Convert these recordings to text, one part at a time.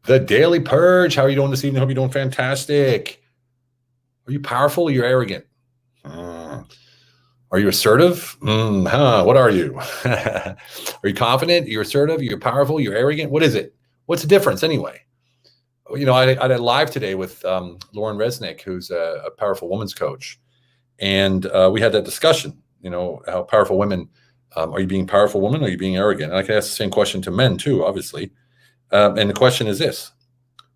The Daily Purge. How are you doing this evening? Hope you're doing fantastic. Are you powerful or you're arrogant? Are you assertive? What are you? Are you confident? You're assertive? You're powerful? You're arrogant? What is it? What's the difference anyway? You know, I had a live today with Lauren Resnick, who's a powerful women's coach. And we had that discussion, you know, how powerful women, are you being powerful women? Or are you being arrogant? And I can ask the same question to men too, obviously. And the question is this: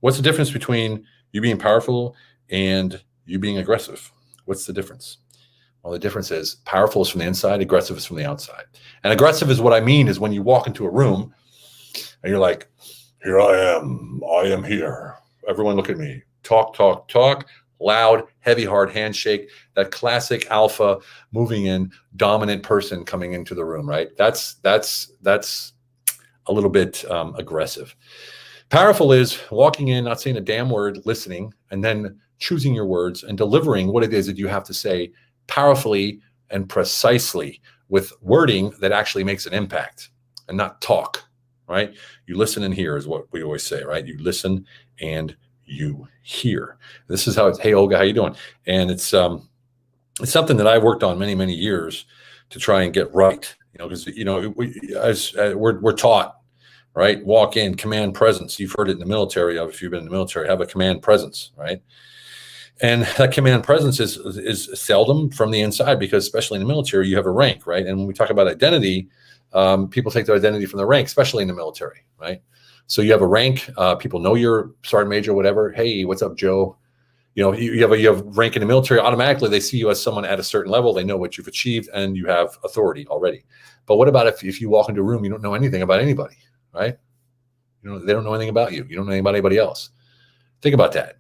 what's the difference between you being powerful and you being aggressive? What's the difference? Well, the difference is powerful is from the inside, aggressive is from the outside. And aggressive is what I mean is when you walk into a room and you're like, here I am here. Everyone look at me. Talk, talk, talk. Loud, heavy, hard handshake, that classic alpha moving in, dominant person coming into the room, right? That's a little bit aggressive. Powerful is walking in, not saying a damn word, listening, and then choosing your words and delivering what it is that you have to say powerfully and precisely with wording that actually makes an impact and not talk, right? You listen and hear is what we always say, right? You listen and you hear. This is how it's, hey, Olga, how you doing? And it's something that I worked on many, many years to try and get right, you know, because, you know, we're taught, right? Walk in, command presence. You've heard it in the military. If you've been in the military, have a command presence, right? And that command presence is seldom from the inside because, especially in the military, you have a rank, right? And when we talk about identity, people take their identity from their rank, especially in the military, right? So you have a rank. People know you're sergeant major, whatever. Hey, what's up, Joe? You know, you have rank in the military. Automatically, they see you as someone at a certain level. They know what you've achieved, and you have authority already. But what about if you walk into a room, you don't know anything about anybody, right? You know, they don't know anything about you. You don't know anything about anybody else. Think about that.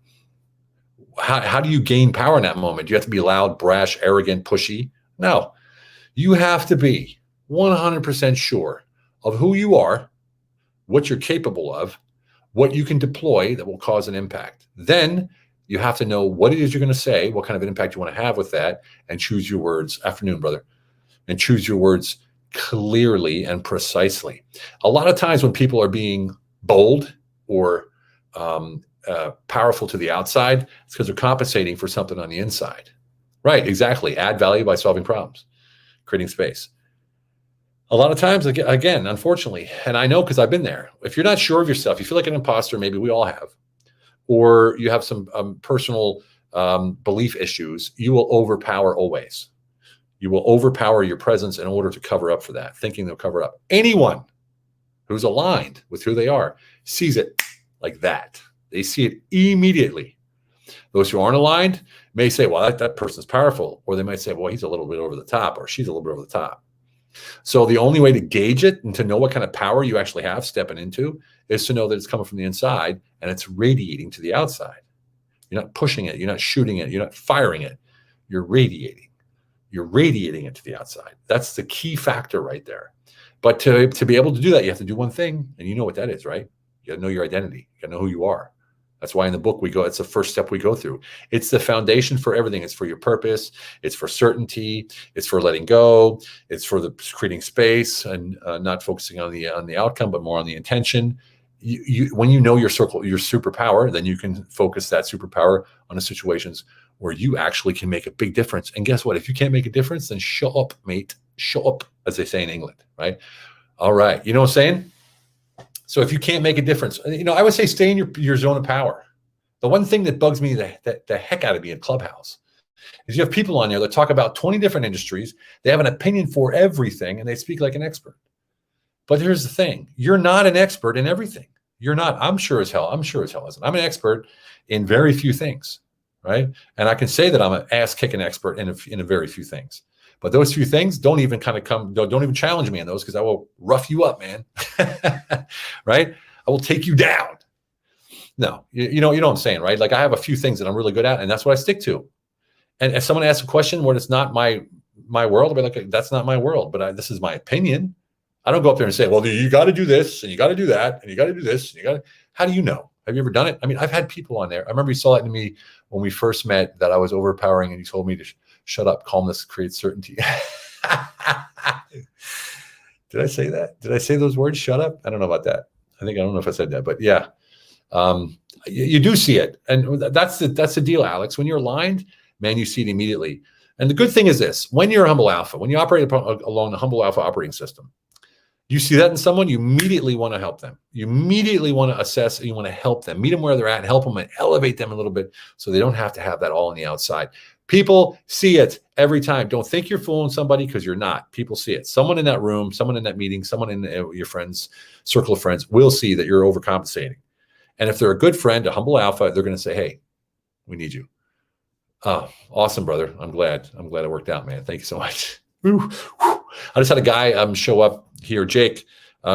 How do you gain power in that moment? Do you have to be loud, brash, arrogant, pushy? No. You have to be 100% sure of who you are, what you're capable of, what you can deploy that will cause an impact. Then you have to know what it is you're going to say, what kind of an impact you want to have with that, and choose your words. Afternoon, brother. And choose your words clearly and precisely. A lot of times when people are being bold or powerful to the outside, it's because they're compensating for something on the inside. Right, exactly. Add value by solving problems, creating space. A lot of times, again, unfortunately, and I know because I've been there, if you're not sure of yourself, you feel like an imposter, maybe we all have, or you have some personal belief issues, you will overpower always. You will overpower your presence in order to cover up for that, thinking they'll cover up. Anyone who's aligned with who they are sees it like that. They see it immediately. Those who aren't aligned may say, well, that person's powerful. Or they might say, well, he's a little bit over the top, or she's a little bit over the top. So the only way to gauge it and to know what kind of power you actually have stepping into is to know that it's coming from the inside and it's radiating to the outside. You're not pushing it. You're not shooting it. You're not firing it. You're radiating. You're radiating it to the outside. That's the key factor right there. But to be able to do that, you have to do one thing, and you know what that is, right? You got to know your identity. You got to know who you are. That's why in the book it's the first step we go through. It's the foundation for everything. It's for your purpose. It's for certainty. It's for letting go. It's for the creating space and not focusing on the outcome, but more on the intention. When you know your circle, your superpower, then you can focus that superpower on the situations where you actually can make a big difference. And guess what? If you can't make a difference, then show up, mate. Show up, as they say in England, right? All right. You know what I'm saying? So if you can't make a difference, you know, I would say stay in your zone of power. The one thing that bugs me the heck out of me in Clubhouse is you have people on there that talk about 20 different industries. They have an opinion for everything, and they speak like an expert. But here's the thing. You're not an expert in everything. You're not. I'm sure as hell isn't. I'm an expert in very few things, right? And I can say that I'm an ass-kicking expert in a very few things. But those few things don't even challenge me in those, because I will rough you up, man. Right? I will take you down. No, you know what I'm saying, right? Like I have a few things that I'm really good at, and that's what I stick to. And if someone asks a question where it's not my world, I'll be like, that's not my world, but this is my opinion. I don't go up there and say, well, you got to do this, and you got to do that, and you got to do this, and you got to. How do you know? Have you ever done it? I mean, I've had people on there. I remember you saw it in me when we first met, that I was overpowering, and you told me to shut up. Calmness creates certainty. Did I say that? Did I say those words? Shut up. I don't know about that. I don't know if I said that, but yeah. You do see it. And that's the deal, Alex. When you're aligned, man, you see it immediately. And the good thing is this: when you're a humble alpha, when you operate along the humble alpha operating system, you see that in someone, you immediately want to help them. You immediately want to assess and you want to help them, meet them where they're at and help them and elevate them a little bit so they don't have to have that all on the outside. People see it every time. Don't think you're fooling somebody, because you're not. People see it. Someone in that room, someone in that meeting, someone in your friends, circle of friends will see that you're overcompensating. And if they're a good friend, a humble alpha, they're going to say, hey, we need you. Oh, awesome, brother. I'm glad it worked out, man. Thank you so much. Woo. I just had a guy show up here, Jake,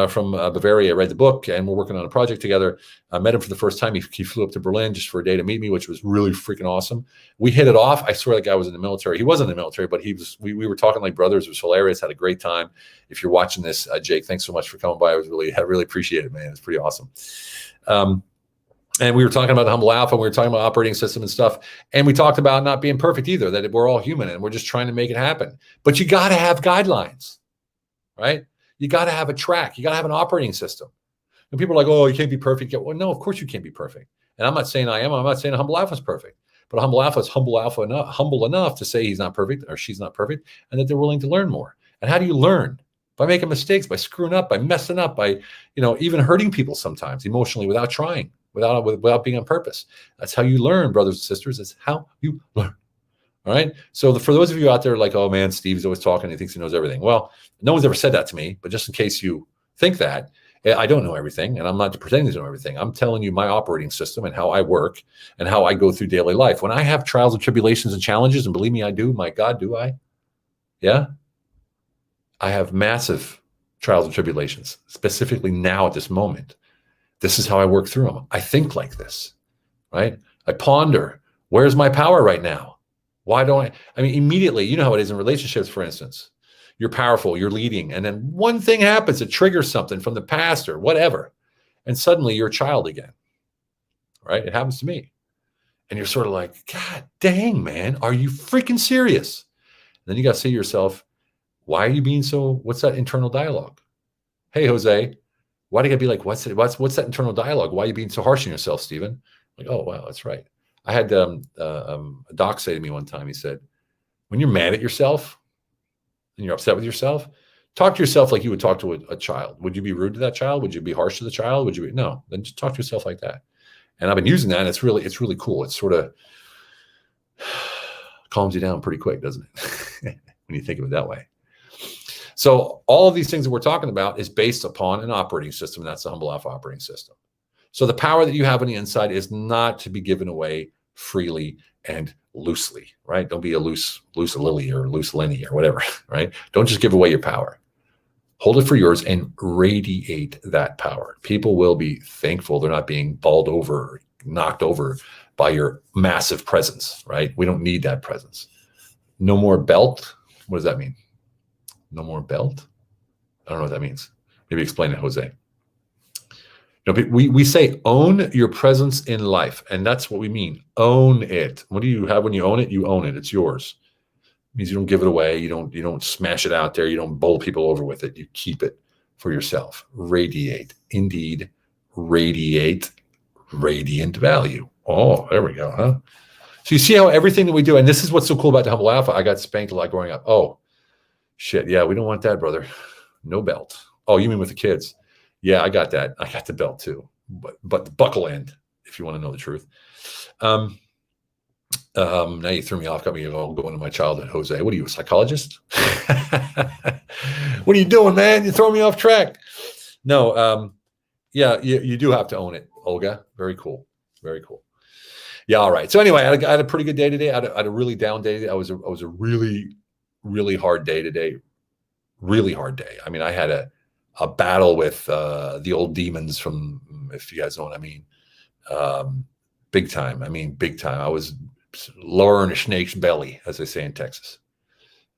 from Bavaria. Read the book, and we're working on a project together. I met him for the first time. He flew up to Berlin just for a day to meet me, which was really freaking awesome. We hit it off. I swear that guy was in the military. He wasn't in the military, but we were talking like brothers. It was hilarious. Had a great time. If you're watching this, Jake, thanks so much for coming by. I really appreciate it, man. It's pretty awesome. And we were talking about the humble alpha. We were talking about operating system and stuff. And we talked about not being perfect either, that we're all human and we're just trying to make it happen. But you got to have guidelines, right? You got to have a track. You got to have an operating system. And people are like, oh, you can't be perfect. Well, no, of course you can't be perfect. And I'm not saying I am. I'm not saying a humble alpha is perfect. But a humble alpha is humble enough to say he's not perfect or she's not perfect, and that they're willing to learn more. And how do you learn? By making mistakes, by screwing up, by messing up, by even hurting people sometimes emotionally without trying. Without being on purpose. That's how you learn, brothers and sisters. That's how you learn. All right. So for those of you out there like, oh man, Steve's always talking. He thinks he knows everything. Well, no one's ever said that to me, but just in case you think that, I don't know everything, and I'm not pretending to know everything. I'm telling you my operating system and how I work and how I go through daily life. When I have trials and tribulations and challenges, and believe me, I do. My God, do I? Yeah. I have massive trials and tribulations, specifically now at this moment. This is how I work through them. I think like this, right? I ponder, where's my power right now? Why don't I mean, immediately, you know how it is in relationships, for instance. You're powerful, you're leading, and then one thing happens, it triggers something from the past or whatever, and suddenly you're a child again, right? It happens to me. And you're sort of like, God dang, man, are you freaking serious? And then you got to say to yourself, why are you being so, what's that internal dialogue? Hey, Jose, why do you gotta be like, what's that internal dialogue? Why are you being so harsh on yourself, Stephen? Like, oh, wow, that's right. I had a doc say to me one time, he said, when you're mad at yourself and you're upset with yourself, talk to yourself like you would talk to a child. Would you be rude to that child? Would you be harsh to the child? No, then just talk to yourself like that. And I've been using that, and it's really cool. It sort of calms you down pretty quick, doesn't it? When you think of it that way. So all of these things that we're talking about is based upon an operating system. And that's the humble alpha operating system. So the power that you have on the inside is not to be given away freely and loosely, right? Don't be a loose lily or loose Lenny or whatever, right? Don't just give away your power. Hold it for yours and radiate that power. People will be thankful they're not being bowled over or knocked over by your massive presence, right? We don't need that presence. No more belt. What does that mean? No more belt? I don't know what that means. Maybe explain it, Jose. We say own your presence in life, and that's what we mean. Own it. What do you have when you own it? You own it. It's yours. It means you don't give it away. You don't smash it out there. You don't bowl people over with it. You keep it for yourself. Radiate. Indeed, radiate radiant value. Oh, there we go, huh? So you see how everything that we do, and this is what's so cool about the humble alpha. I got spanked a lot growing up. Oh, shit. Yeah, we don't want that, brother. No belt. Oh, you mean with the kids? Yeah, I got that. I got the belt too, but the buckle end, if you want to know the truth. Now you threw me off, got me all going to my childhood. Jose, what are you, a psychologist? What are you doing, man? You throw me off track. No, yeah, you do have to own it, Olga. Very cool. Very cool. Yeah, all right. So anyway, I had a pretty good day today. I had a really down day today. I was a really, really hard day today. Really hard day. I mean, I had a battle with the old demons from, if you guys know what I mean. Big time. I mean, big time. I was lowering a snake's belly, as they say in Texas.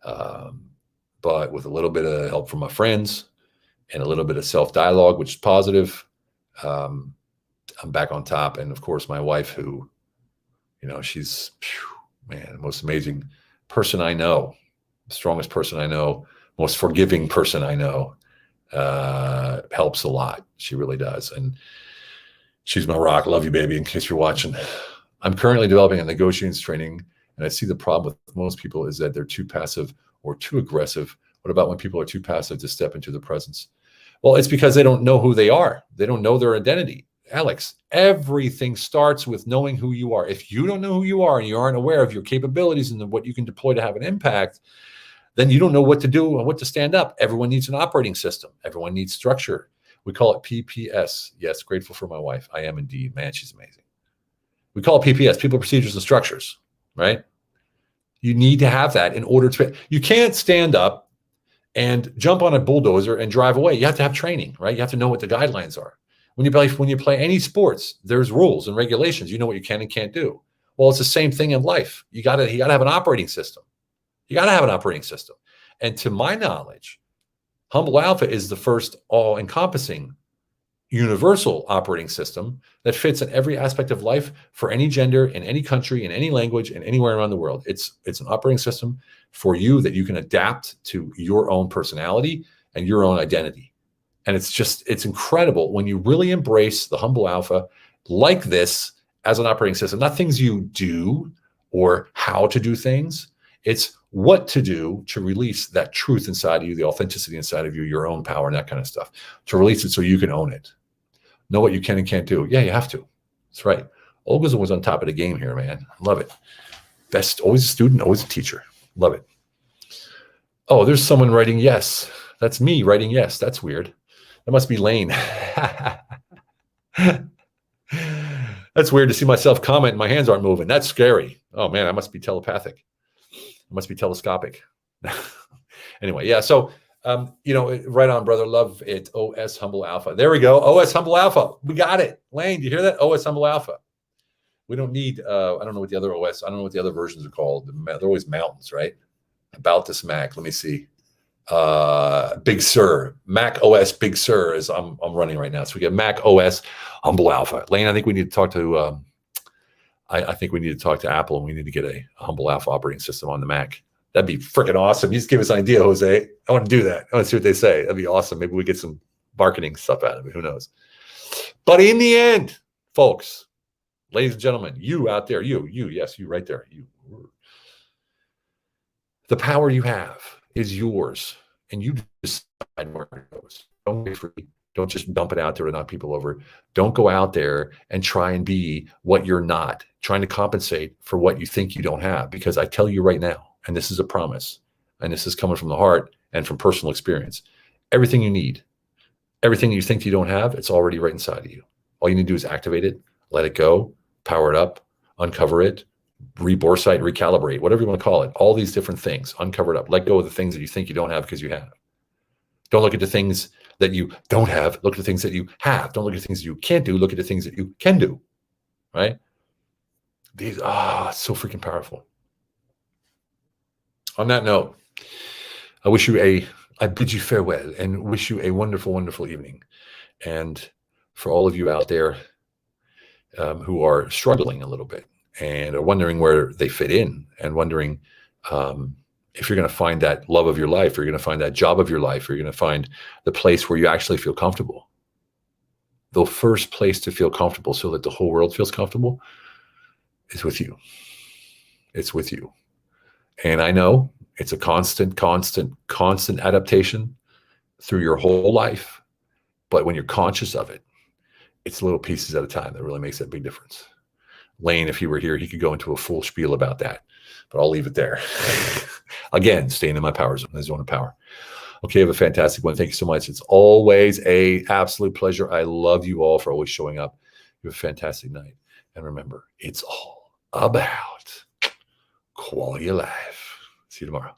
But with a little bit of help from my friends and a little bit of self-dialogue, which is positive, I'm back on top. And of course, my wife, who, she's, man, the most amazing person I know, the strongest person I know, most forgiving person I know, helps a lot. She really does. And She's my rock. Love you, baby, in case you're watching. I'm currently developing a negotiations training, and I see the problem with most people is that they're too passive or too aggressive. What about when people are too passive to step into the presence? Well, it's because they don't know who they are. They don't know their identity. Alex, everything starts with knowing who you are. If you don't know who you are and you aren't aware of your capabilities and what you can deploy to have an impact, then you don't know what to do and what to stand up. Everyone needs an operating system. Everyone needs structure. We call it PPS. Yes, grateful for my wife. I am indeed. Man, she's amazing. We call it PPS, people, procedures, and structures, right? You need to have that in order to, you can't stand up and jump on a bulldozer and drive away. You have to have training, right? You have to know what the guidelines are. When you play any sports, there's rules and regulations. You know what you can and can't do. Well, it's the same thing in life. You gotta have an operating system. You gotta have an operating system. And to my knowledge, Humble Alpha is the first all-encompassing universal operating system that fits in every aspect of life for any gender, in any country, in any language, and anywhere around the world. It's an operating system for you that you can adapt to your own personality and your own identity. And it's incredible when you really embrace the Humble Alpha like this as an operating system, not things you do or how to do things. It's what to do to release that truth inside of you, the authenticity inside of you, your own power and that kind of stuff, to release it so you can own it. Know what you can and can't do. Yeah, you have to. That's right. Olga's always on top of the game here, man. Love it. Best, always a student, always a teacher. Love it. Oh, there's someone writing yes. That's me writing yes. That's weird. That must be Lane. That's weird to see myself comment and my hands aren't moving. That's scary. Oh, man, I must be telepathic. I must be telescopic. Anyway, yeah, so, right on, brother. Love it. OS Humble Alpha. There we go. OS Humble Alpha. We got it. Lane, do you hear that? OS Humble Alpha. We don't need, I don't know what the other OS, I don't know what the other versions are called. They're always mountains, right? About this Mac. Let me see. Big Sur, Mac OS Big Sur is I'm running right now. So we get Mac OS Humble Alpha. Lane, I think we need to talk to I think we need to talk to Apple, and we need to get a Humble Alpha operating system on the Mac. That'd be freaking awesome. You just give us an idea, Jose. I want to do that. I want to see what they say. That'd be awesome. Maybe we get some marketing stuff out of it. Who knows? But in the end, folks, ladies and gentlemen, you out there, yes, you right there, you. The power you have is yours, and you decide where it goes. Don't wait for it. Don't just dump it out there to knock people over. Don't go out there and try and be what you're not, trying to compensate for what you think you don't have. Because I tell you right now, and this is a promise, and this is coming from the heart and from personal experience, everything you need, everything you think you don't have, it's already right inside of you. All you need to do is activate it, let it go, power it up, uncover it, reboresight, recalibrate, whatever you want to call it. All these different things, uncover it up, let go of the things that you think you don't have because you have. Don't look at the things that you don't have. Look at the things that you have. Don't look at the things that you can't do. Look at the things that you can do, right? These, it's so freaking powerful. On that note, I bid you farewell and wish you a wonderful, wonderful evening. And for all of you out there who are struggling a little bit and are wondering where they fit in and wondering if you're going to find that love of your life, you're going to find that job of your life, you're going to find the place where you actually feel comfortable. The first place to feel comfortable so that the whole world feels comfortable is with you. It's with you. And I know it's a constant adaptation through your whole life. But when you're conscious of it, it's little pieces at a time that really makes that big difference. Lane, if he were here, he could go into a full spiel about that, but I'll leave it there. Again, staying in my power zone, the zone of power. Okay, have a fantastic one. Thank you so much. It's always an absolute pleasure. I love you all for always showing up. You have a fantastic night. And remember, it's all about quality of life. See you tomorrow.